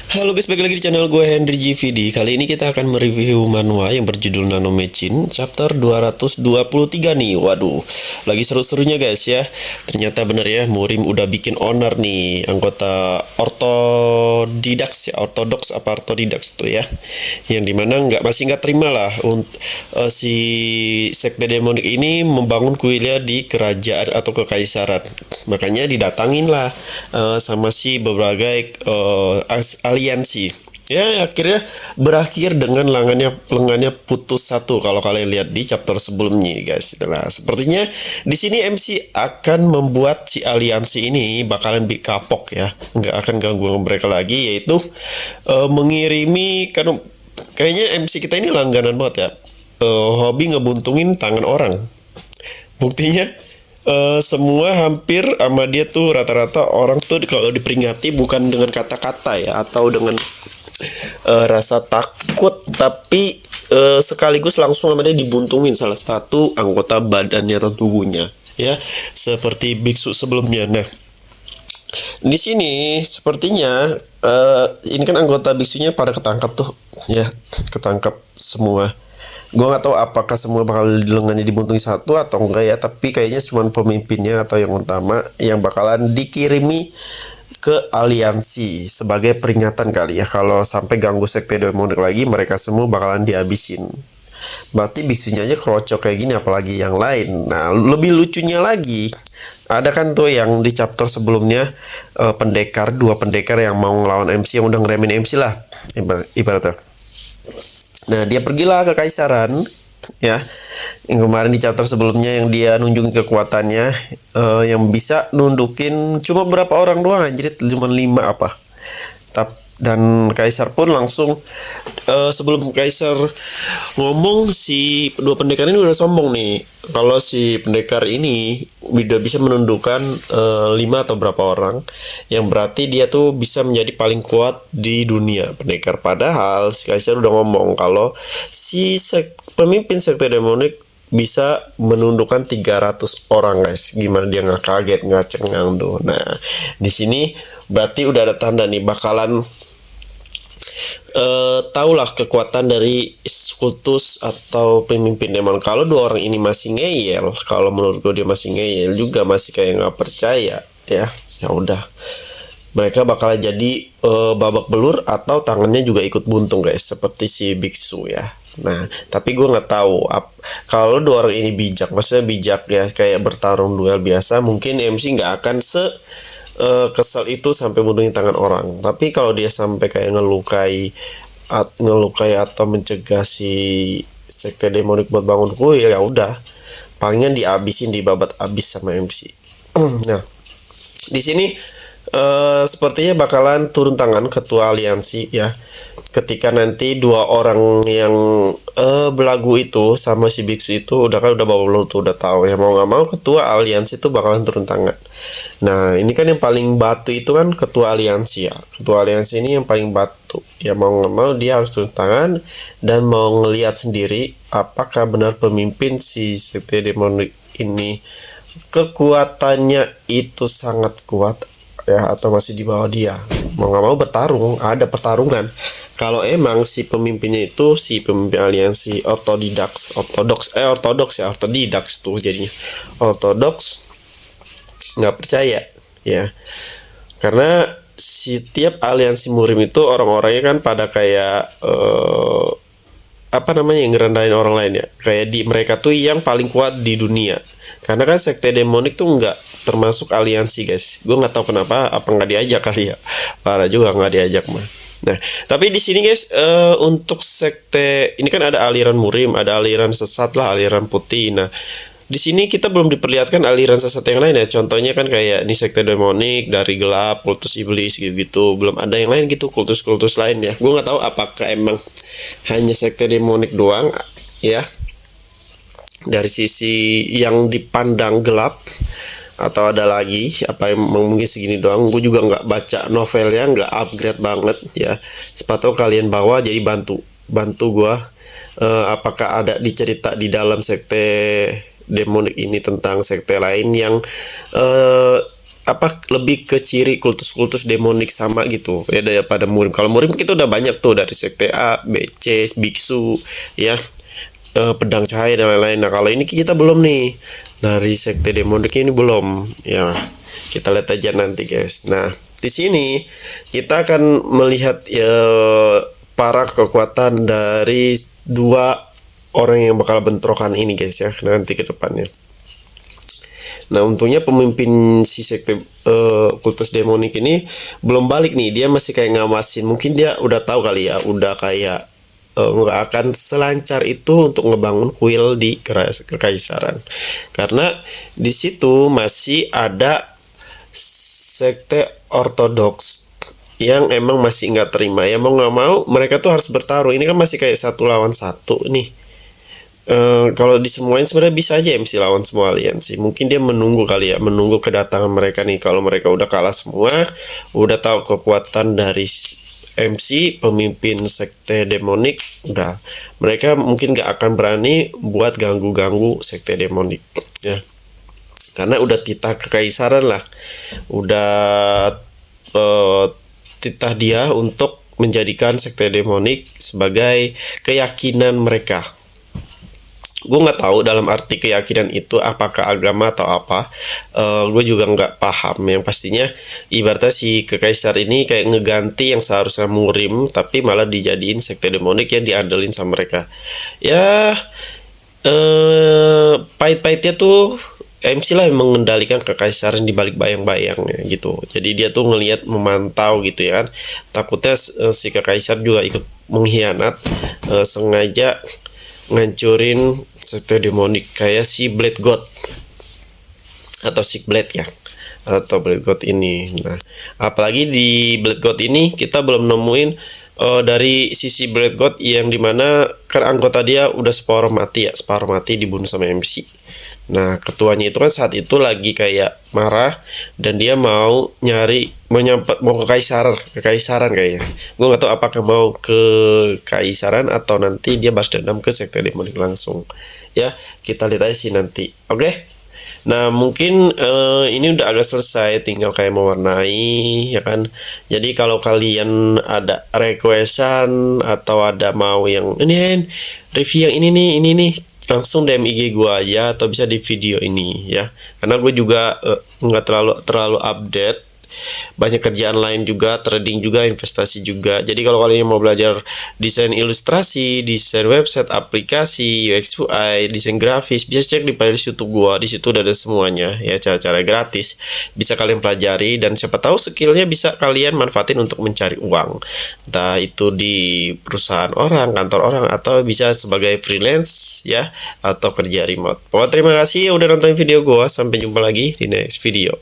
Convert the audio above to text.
Halo guys, balik lagi di channel gue Henry GVD. Kali ini kita akan mereview manhwa yang berjudul Nanomechin chapter 223 nih. Waduh, lagi seru-serunya guys ya. Ternyata bener ya, Murim udah bikin owner nih, anggota ortodidaks ya, ortodoks apa ortodidaks tuh ya. Yang dimana masih nggak terima lah si sekte demonik ini membangun kuil di kerajaan atau kekaisaran. Makanya didatangin lah sama si berbagai aliansi. Ya, akhirnya berakhir dengan lengannya putus satu kalau kalian lihat di chapter sebelumnya guys. Nah, sepertinya di sini MC akan membuat si aliansi ini bakalan kapok ya, nggak akan ganggu mereka lagi, yaitu mengirimi, karena kayaknya MC kita ini langganan banget ya, hobi ngebuntungin tangan orang. Buktinya semua hampir sama dia tuh rata-rata orang tuh kalau diperingati bukan dengan kata-kata ya, atau dengan rasa takut, tapi sekaligus langsung sama dia dibuntungin salah satu anggota badannya atau tubuhnya ya, seperti biksu sebelumnya. Nah, di sini sepertinya ini kan anggota biksunya pada ketangkap tuh ya, ketangkap semua. Gue nggak tahu apakah semua bakal lengannya dibuntungi satu atau enggak ya, tapi kayaknya cuma pemimpinnya atau yang utama yang bakalan dikirimi ke aliansi sebagai peringatan kali ya, kalau sampai ganggu sekte demonik lagi mereka semua bakalan dihabisin. Berarti biksunya aja kerocok kayak gini, apalagi yang lain. Nah, lebih lucunya lagi, ada kan tuh yang di chapter sebelumnya dua pendekar yang mau ngelawan MC, yang udah ngeremin MC lah ibaratnya. Nah, dia pergilah ke kaisaran ya, yang kemarin di chapter sebelumnya yang dia nunjukin kekuatannya, yang bisa nundukin cuma berapa orang doang, anjir, cuma 5 apa. Dan kaisar pun langsung, sebelum kaisar ngomong, si dua pendekar ini udah sombong nih kalau si pendekar ini udah bisa menundukkan 5 atau berapa orang, yang berarti dia tuh bisa menjadi paling kuat di dunia pendekar. Padahal si kaisar udah ngomong kalau si pemimpin sekte demonik bisa menundukkan 300 orang guys. Gimana dia nggak kaget, nggak cengang tuh. Nah, di sini berarti udah ada tanda nih bakalan tahulah kekuatan dari kultus atau pemimpin demon. Kalau dua orang ini masih ngeyel, kalau menurut gue dia masih ngeyel juga, masih kayak nggak percaya ya, ya udah, mereka bakal jadi babak belur atau tangannya juga ikut buntung guys, seperti si biksu ya. Nah, tapi gue nggak tahu kalau dua orang ini bijak, maksudnya bijak ya, kayak bertarung duel biasa, mungkin MC nggak akan kesel itu sampai buntungin tangan orang. Tapi kalau dia sampai kayak ngelukai atau mencegah si sekte demonik buat bangun kuil, ya udah, palingan dihabisin, dibabat abis sama MC. Nah, di sini sepertinya bakalan turun tangan ketua aliansi ya, ketika nanti dua orang yang belagu itu sama si biksu itu udah bawa belur tuh, udah tahu ya, mau nggak mau ketua aliansi itu bakalan turun tangan. Nah, ini kan yang paling batu itu kan ketua aliansi ya, ketua aliansi ini yang paling batu ya, mau nggak mau dia harus turun tangan dan mau ngelihat sendiri apakah benar pemimpin si sekte demonik ini kekuatannya itu sangat kuat ya, atau masih di bawah dia. Mau nggak mau bertarung, ada pertarungan. Kalau emang si pemimpinnya itu si pemimpin aliansi ortodidaks tuh jadinya ortodoks, nggak percaya ya, karena setiap aliansi Murim itu orang-orangnya kan pada kayak yang ngerendahin orang lain ya, kayak mereka tuh yang paling kuat di dunia. Karena kan sekte demonik tuh nggak termasuk aliansi guys. Gue nggak tahu kenapa, apa nggak diajak kali ya. Parah juga nggak diajak mah. Nah, tapi di sini guys, untuk sekte ini kan ada aliran Murim, ada aliran sesat lah, aliran putih. Nah, di sini kita belum diperlihatkan aliran sesat yang lain ya. Contohnya kan kayak ini sekte demonik dari gelap, kultus iblis gitu-gitu. Belum ada yang lain gitu, kultus-kultus lain ya. Gue nggak tahu apakah emang hanya sekte demonik doang ya, dari sisi yang dipandang gelap, atau ada lagi apa yang mungkin segini doang. Gue juga nggak baca novelnya, nggak upgrade banget ya, sepatu kalian bawa jadi bantu gue apakah ada dicerita di dalam sekte demonik ini tentang sekte lain yang lebih ke ciri kultus-kultus demonik sama gitu ya daripada murim. Kalau murim kita udah banyak tuh dari sekte A, B, C, biksu ya, pedang cahaya dan lain-lain. Nah kalau ini kita belum nih, dari sekte demonik ini belum ya, kita lihat aja nanti guys. Nah di sini kita akan melihat ya para kekuatan dari dua orang yang bakal bentrokan ini guys ya nanti ke depannya. Nah untungnya pemimpin si sekte kultus demonik ini belum balik nih, dia masih kayak ngawasin. Mungkin dia udah tahu kali ya, udah kayak nggak akan selancar itu untuk ngebangun kuil di kekaisaran, karena di situ masih ada sekte ortodoks yang emang masih nggak terima ya, mau nggak mau mereka tuh harus bertaruh. Ini kan masih kayak 1 lawan 1 nih. Kalau disemuain sebenarnya bisa aja MC lawan semua aliansi. Mungkin dia menunggu kali ya, menunggu kedatangan mereka nih. Kalau mereka udah kalah semua, udah tahu kekuatan dari MC pemimpin sekte demonik, udah mereka mungkin gak akan berani buat ganggu-ganggu sekte demonik ya, karena udah titah kekaisaran lah, udah titah dia untuk menjadikan sekte demonik sebagai keyakinan mereka. Gue nggak tahu dalam arti keyakinan itu apakah agama atau apa, gue juga nggak paham. Yang pastinya ibaratnya si kekaisar ini kayak ngeganti yang seharusnya murim, tapi malah dijadiin sekte demonik yang diandelin sama mereka ya. Pahit-pahitnya tuh MC lah yang mengendalikan kekaisaran di balik bayang-bayangnya gitu. Jadi dia tuh ngelihat, memantau gitu ya kan. Takutnya si kekaisar juga ikut mengkhianat, sengaja ngancurin sekte demonik kayak si Blade God atau si Blade ya, atau Blade God ini. Nah apalagi di Blade God ini kita belum nemuin dari sisi Blade God yang dimana kan anggota dia udah separuh mati dibunuh sama MC. Nah ketuanya itu kan saat itu lagi kayak marah dan dia mau mau ke kekaisaran kayaknya. Gue nggak tahu apakah mau ke kekaisaran atau nanti dia balas dendam ke sekte demonik langsung ya, kita lihat aja sih nanti. Oke. Nah mungkin ini udah agak selesai, tinggal kayak mewarnai ya kan. Jadi kalau kalian ada requestan atau ada mau yang ini review yang ini nih, langsung DM IG gue aja atau bisa di video ini ya, karena gue juga nggak terlalu update, banyak kerjaan lain juga, trading juga, investasi juga. Jadi kalau kalian mau belajar desain ilustrasi, desain website, aplikasi, UX UI, desain grafis, bisa cek di playlist YouTube gua. Di situ udah ada semuanya ya, cara-cara gratis bisa kalian pelajari, dan siapa tahu skillnya bisa kalian manfaatin untuk mencari uang, entah itu di perusahaan orang, kantor orang, atau bisa sebagai freelance ya, atau kerja remote. Pokoknya terima kasih udah nonton video gua, sampai jumpa lagi di next video.